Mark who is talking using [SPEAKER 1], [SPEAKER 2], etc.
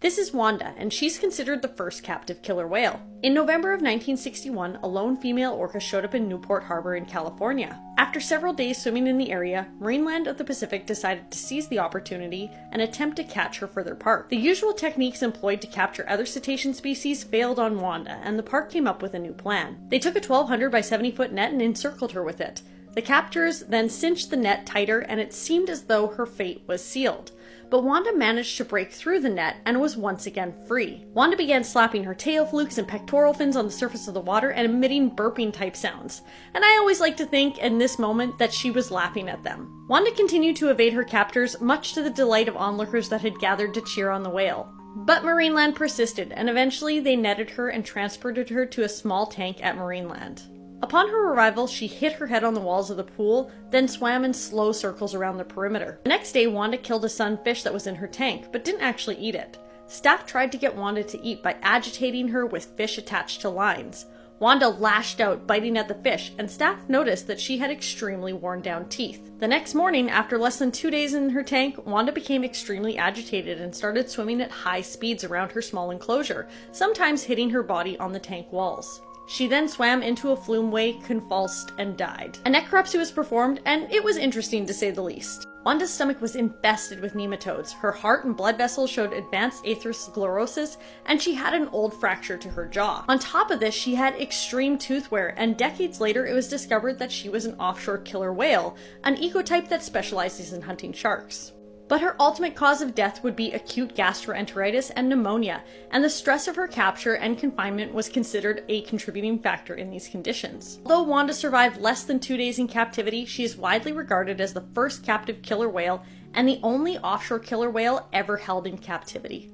[SPEAKER 1] This is Wanda, and she's considered the first captive killer whale. In November of 1961, a lone female orca showed up in Newport Harbor in California. After several days swimming in the area, Marineland of the Pacific decided to seize the opportunity and attempt to catch her for their park. The usual techniques employed to capture other cetacean species failed on Wanda, and the park came up with a new plan. They took a 1,200 by 70-foot net and encircled her with it. The captors then cinched the net tighter, and it seemed as though her fate was sealed. But Wanda managed to break through the net and was once again free. Wanda began slapping her tail flukes and pectoral fins on the surface of the water and emitting burping type sounds. And I always like to think in this moment that she was laughing at them. Wanda continued to evade her captors, much to the delight of onlookers that had gathered to cheer on the whale. But Marineland persisted, and eventually they netted her and transported her to a small tank at Marineland. Upon her arrival, she hit her head on the walls of the pool, then swam in slow circles around the perimeter. The next day, Wanda killed a sunfish that was in her tank, but didn't actually eat it. Staff tried to get Wanda to eat by agitating her with fish attached to lines. Wanda lashed out, biting at the fish, and staff noticed that she had extremely worn down teeth. The next morning, after less than 2 days in her tank, Wanda became extremely agitated and started swimming at high speeds around her small enclosure, sometimes hitting her body on the tank walls. She then swam into a flumeway, convulsed, and died. A necropsy was performed, and it was interesting to say the least. Wanda's stomach was infested with nematodes, her heart and blood vessels showed advanced atherosclerosis, and she had an old fracture to her jaw. On top of this, she had extreme tooth wear, and decades later it was discovered that she was an offshore killer whale, an ecotype that specializes in hunting sharks. But her ultimate cause of death would be acute gastroenteritis and pneumonia, and the stress of her capture and confinement was considered a contributing factor in these conditions. Although Wanda survived less than 2 days in captivity, she is widely regarded as the first captive killer whale and the only offshore killer whale ever held in captivity.